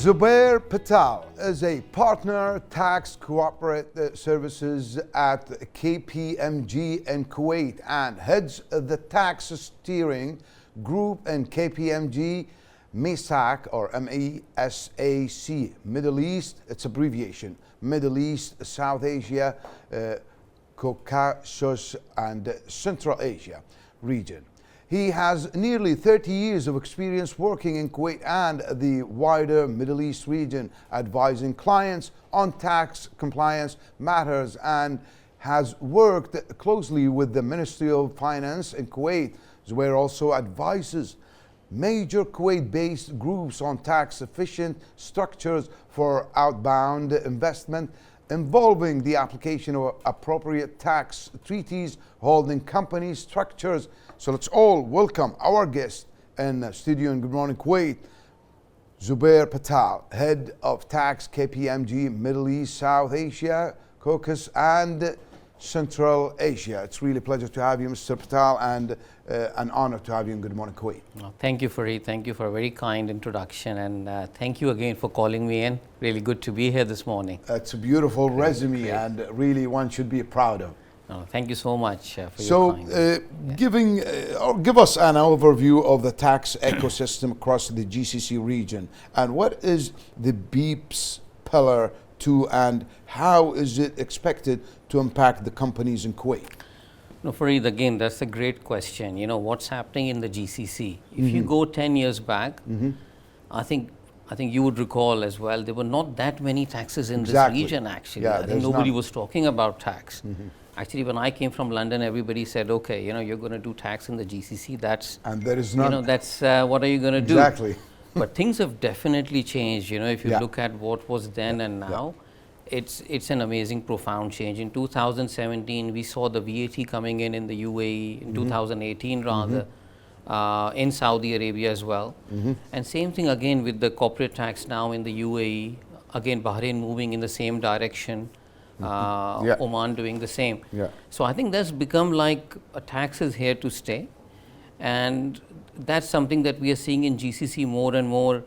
Zubair Patel is a partner tax corporate services at KPMG in Kuwait and heads the tax steering group in KPMG MESAC or MESAC, Middle East, its abbreviation, Middle East, South Asia, Caucasus and Central Asia region. He has nearly 30 years of experience working in Kuwait and the wider Middle East region, advising clients on tax compliance matters, and has worked closely with the Ministry of Finance in Kuwait, where also advises major Kuwait-based groups on tax-efficient structures for outbound investment, involving the application of appropriate tax treaties, holding company structures. So let's all welcome our guest in the studio in Good Morning Kuwait, Zubair Patel, Head of Tax KPMG Middle East, South Asia, Caucasus and Central Asia. It's really a pleasure to have you, Mr. Patel, and an honor to have you in Good Morning Kuwait. Thank you, Fareed. Thank you for a very kind introduction, and thank you again for calling me in. Really good to be here this morning. It's a beautiful resume, and really one should be proud of. Thank you so much for your kind. So, give us an overview of the tax ecosystem across the GCC region, and what is the BEPS Pillar 2, and how is it expected to impact the companies in Kuwait? No, Fareed, again, that's a great question. You know, what's happening in the GCC? If you go 10 years back, I think you would recall as well, there were not that many taxes in this region, actually. Yeah, I think nobody was talking about tax. Actually, when I came from London, everybody said, okay, you know, you're going to do tax in the GCC. That's, and there is none. You know, that's, what are you going to do? Exactly. But things have definitely changed. You know, if you look at what was then and now, it's an amazing, profound change. In 2017, we saw the VAT coming in the UAE, in 2018 rather, in Saudi Arabia as well. And same thing again with the corporate tax now in the UAE, again Bahrain moving in the same direction, Oman doing the same. So I think that's become like a tax is here to stay, and that's something that we are seeing in GCC more and more,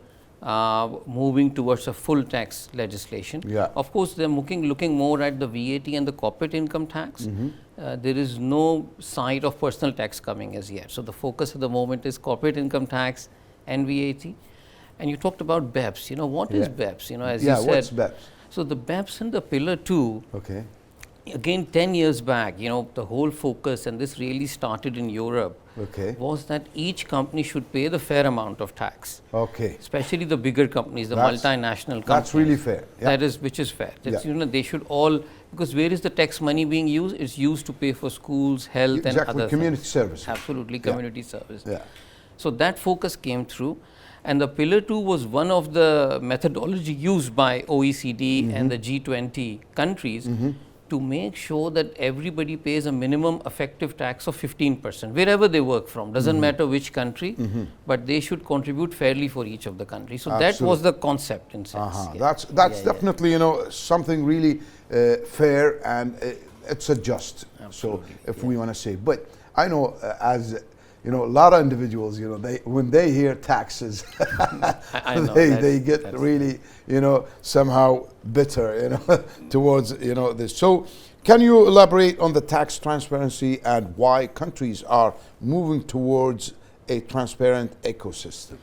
moving towards a full tax legislation. Of course, they're looking more at the VAT and the corporate income tax. There is no sight of personal tax coming as yet. So the focus at the moment is corporate income tax and VAT. And you talked about BEPS. You know, what is BEPS? You know, as you said. What's BEPS? So the BEPS in the Pillar 2, again 10 years back, you know, the whole focus, and this really started in Europe, was that each company should pay the fair amount of tax. Especially the bigger companies, the multinational companies. That's really fair. That is, which is fair. That's, you know, they should all, because where is the tax money being used? It's used to pay for schools, health and other community things. service. Absolutely, community service. So that focus came through. And the Pillar 2 was one of the methodology used by OECD and the G20 countries to make sure that everybody pays a minimum effective tax of 15%, wherever they work from. Doesn't matter which country, but they should contribute fairly for each of the countries. So that was the concept in sense. That's definitely, you know, something really fair, and it's a just. So if we want to say, but I know as you know, a lot of individuals, you know, when they hear taxes, they get really, you know, somehow bitter, you know, towards, you know, this. So can you elaborate on the tax transparency and why countries are moving towards a transparent ecosystem?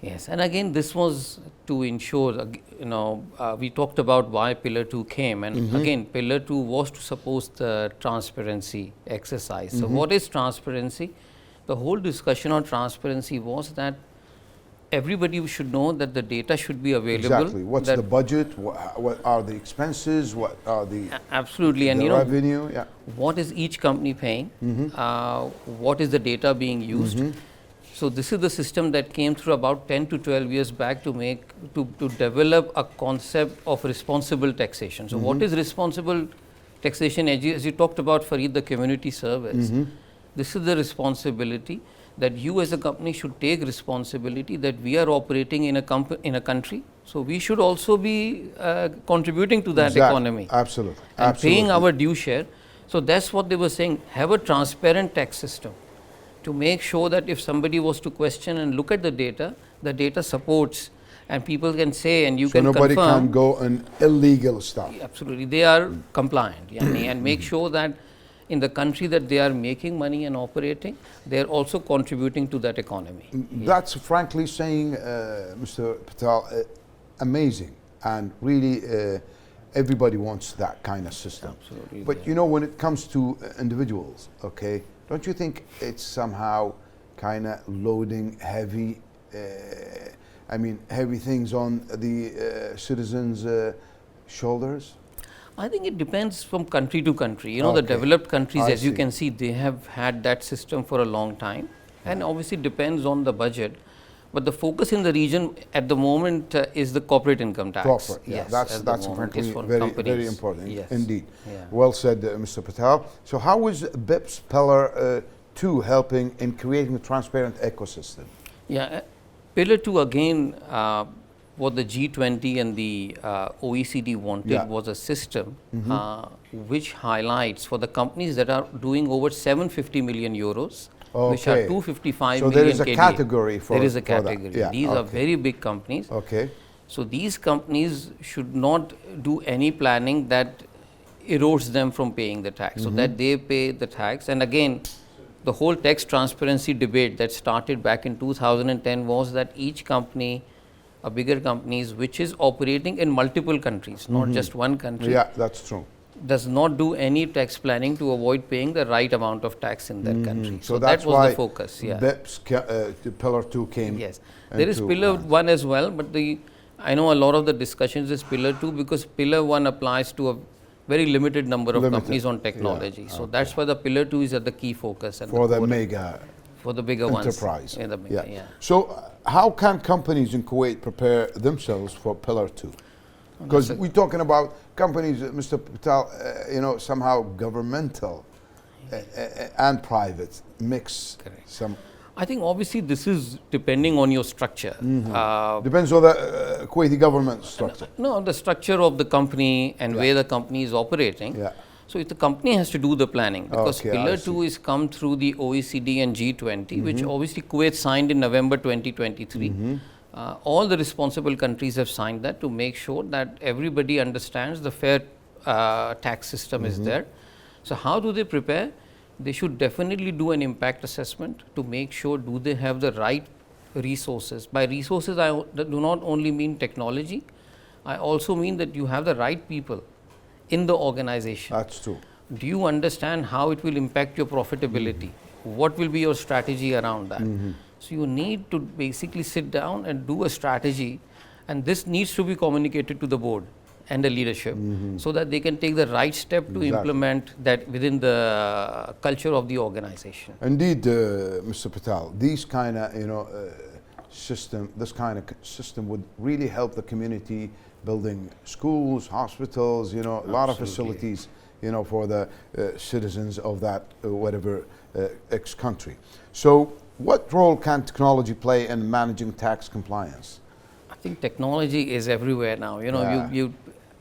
Yes, and again, this was to ensure, you know, we talked about why Pillar 2 came, and again, Pillar 2 was to support the transparency exercise. So what is transparency? The whole discussion on transparency was that everybody should know that the data should be available. Exactly. What's the budget? What are the expenses? What are the absolutely, and the you know, revenue? What is each company paying? What is the data being used? So this is the system that came through about 10 to 12 years back to develop a concept of responsible taxation. So what is responsible taxation? As you talked about, Fareed, the community service. This is the responsibility that you as a company should take responsibility that we are operating in a country. So we should also be contributing to that economy. Absolutely. And paying our due share. So that's what they were saying, have a transparent tax system to make sure that if somebody was to question and look at the data supports and people can say, and you So can nobody confirm. can go on illegal stuff. Absolutely, they are compliant, and make sure that in the country that they are making money and operating, they are also contributing to that economy. That's frankly saying, Mr. Patel, amazing, and really everybody wants that kind of system. Absolutely, But you know, when it comes to individuals, okay, don't you think it's somehow kind of loading heavy, heavy things on the citizens' shoulders? I think it depends from country to country. You know, the developed countries, as you can see, they have had that system for a long time, and obviously depends on the budget. But the focus in the region at the moment is the corporate income tax. Corporate, yes, that's frankly very important. Yes. Indeed. Yeah. Well said, Mr. Patel. So how is BEPS Pillar 2 helping in creating a transparent ecosystem? Yeah, Pillar 2 again, what the G20 and the OECD wanted was a system which highlights for the companies that are doing over 750 million euros, which are 255 so million there is a KD. category for There is a for that. category. Yeah, These are very big companies. Okay. So these companies should not do any planning that erodes them from paying the tax, so that they pay the tax. And again, the whole tax transparency debate that started back in 2010 was that each company, a bigger companies which is operating in multiple countries, not just one country, Yeah, that's true. does not do any tax planning to avoid paying the right amount of tax in that country. So that that's was why the focus. Yeah. BEPS Pillar 2 came. Yes, there is into Pillar hand. 1 as well, but I know a lot of the discussions is Pillar 2 because Pillar 1 applies to a very limited number of companies on technology. So that's why the Pillar 2 is at the key focus. And For the mega for the bigger enterprise. ones. Yeah, the mega, So how can companies in Kuwait prepare themselves for Pillar 2? Because we're talking about companies, Mr. Patel, somehow governmental and private mix. Some I think obviously this is depending on your structure. depends on the Kuwaiti government structure. No, the structure of the company and where the company is operating. Yeah. So if the company has to do the planning, because Okay, Pillar 2 is come through the OECD and G20, which obviously Kuwait signed in November 2023. All the responsible countries have signed that to make sure that everybody understands the fair tax system is there. So how do they prepare? They should definitely do an impact assessment to make sure do they have the right resources. By resources, I do not only mean technology, I also mean that you have the right people in the organization. That's true. Do you understand how it will impact your profitability? What will be your strategy around that? So you need to basically sit down and do a strategy, and this needs to be communicated to the board and the leadership so that they can take the right step to implement that within the culture of the organization. Indeed, Mr. Patel, these kind of this kind of system would really help the community building schools, hospitals, a lot of facilities, for the citizens of that whatever ex-country. So, what role can technology play in managing tax compliance? I think technology is everywhere now.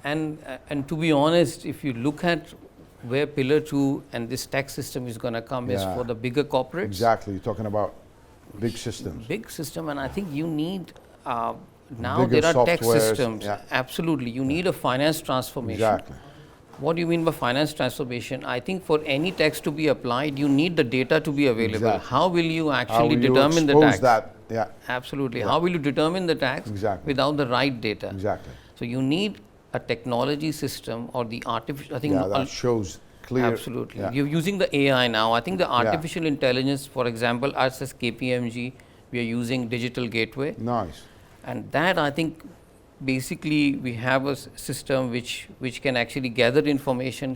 And to be honest, if you look at where Pillar 2 and this tax system is going to come is for the bigger corporates. Exactly, you're talking about big systems. Big system, and I think you need now bigger there are tax softwares, systems. Absolutely, you need a finance transformation. Exactly. What do you mean by finance transformation? I think for any tax to be applied, you need the data to be available. Exactly. How will you actually How will you determine the expose tax? that? Absolutely. How will you determine the tax without the right data? Exactly. So you need a technology system or the artificial. I think that shows clear. Absolutely. You're using the AI now. I think the artificial intelligence, for example, us as KPMG, we are using digital gateway. Nice. And that I think basically we have a system which can actually gather information,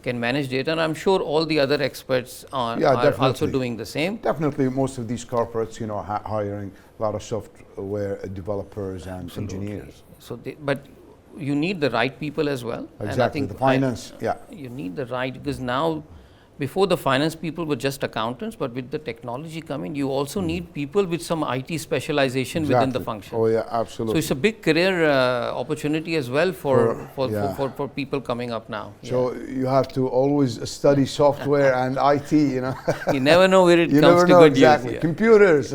can manage data, and I'm sure all the other experts are also doing the same. Definitely, most of these corporates, hiring a lot of software developers and engineers. So, but you need the right people as well. Exactly, and I think the finance, you need the right, because now before the finance people were just accountants, but with the technology coming, you also need people with some IT specialization within the function. Oh yeah, absolutely. So it's a big career opportunity as well for people coming up now. So you have to always study software and IT, you know. You never know where it you comes never to know good exactly. use. Computers.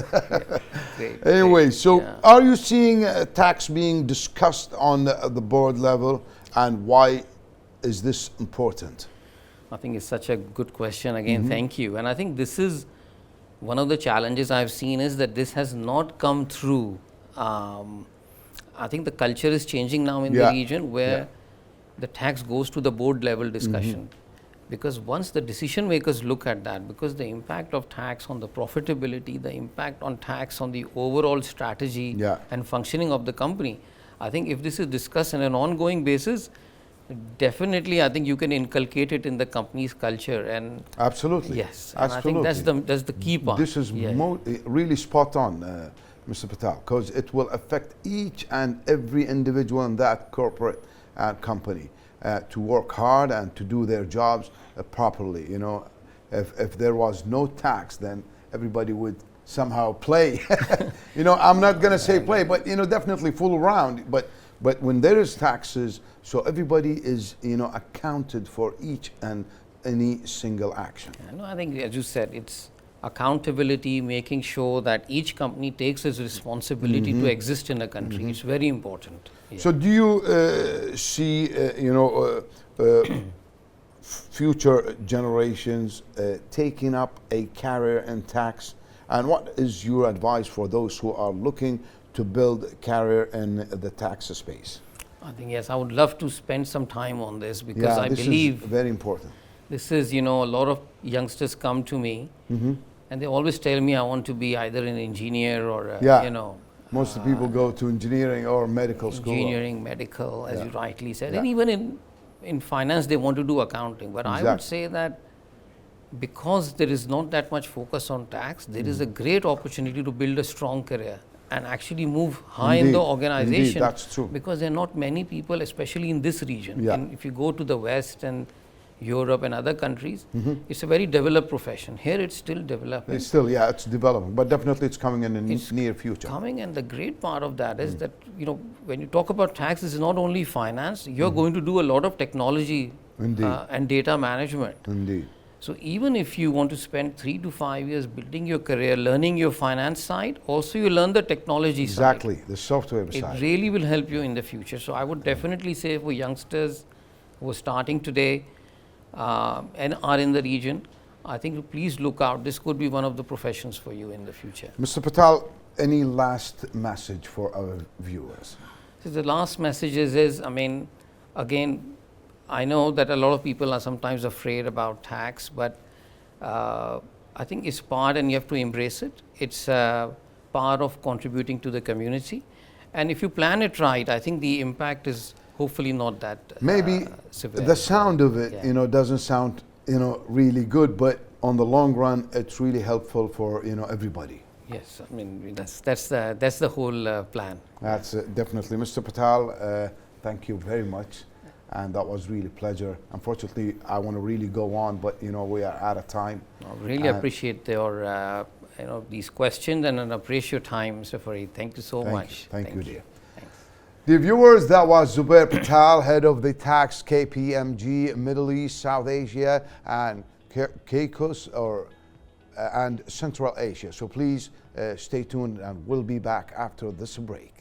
Great, Anyway, so are you seeing tax being discussed on the board level, and why is this important? I think it's such a good question. Again, thank you. And I think this is one of the challenges I've seen, is that this has not come through. I think the culture is changing now in the region, where the tax goes to the board level discussion. Because once the decision makers look at that, because the impact of tax on the profitability, the impact on tax on the overall strategy and functioning of the company, I think if this is discussed on an ongoing basis, definitely I think you can inculcate it in the company's culture. And absolutely, yes, and I think that's the key part. This is really spot on, Mr. Patel, because it will affect each and every individual in that corporate company to work hard and to do their jobs properly. You know, if there was no tax, then everybody would somehow play. You know, I'm not going to say play, but you know, definitely fool around. But when there is taxes, so everybody is, you know, accounted for each and any single action. No, I think, as you said, it's accountability, making sure that each company takes its responsibility to exist in a country. It's very important. So do you see, you know, future generations taking up a career in tax? And what is your advice for those who are looking to build a career in the tax space? I think, yes, I would love to spend some time on this, because I believe is very important. This is, you know, a lot of youngsters come to me and they always tell me I want to be either an engineer or, you know. Most of the people go to engineering or medical school. Engineering, medical, as you rightly said. And even in finance, they want to do accounting. But I would say that because there is not that much focus on tax, there is a great opportunity to build a strong career and actually move high in the organization. Indeed, that's true. Because there are not many people, especially in this region. And if you go to the West and Europe and other countries, it's a very developed profession. Here it's still developing. It's still, it's developing, but definitely it's coming in the near future. And the great part of that is that, you know, when you talk about tax, it's not only finance, you're going to do a lot of technology and data management. Indeed. So even if you want to spend 3 to 5 years building your career, learning your finance side, also you learn the technology side. Exactly, the software side. It really will help you in the future. So I would definitely say for youngsters who are starting today and are in the region, I think please look out. This could be one of the professions for you in the future. Mr. Patel, any last message for our viewers? So the last message is, I mean, again, I know that a lot of people are sometimes afraid about tax, but I think it's part, and you have to embrace it. It's part of contributing to the community. And if you plan it right, I think the impact is hopefully not that maybe severe. The sound of it, you know, doesn't sound, you know, really good, but on the long run, it's really helpful for, you know, everybody. Yes, I mean, that's the whole plan. That's definitely. Mr. Patel, thank you very much. And that was really a pleasure. Unfortunately, I want to really go on, but you know, we are out of time. I really appreciate your, you know, these questions, and I appreciate your time, Mr. Fareed. Thank you so much. Thank you, dear. Thanks. Dear viewers, that was Zubair Patel, head of the tax KPMG Middle East, South Asia, and KCUS and Central Asia. So please stay tuned, and we'll be back after this break.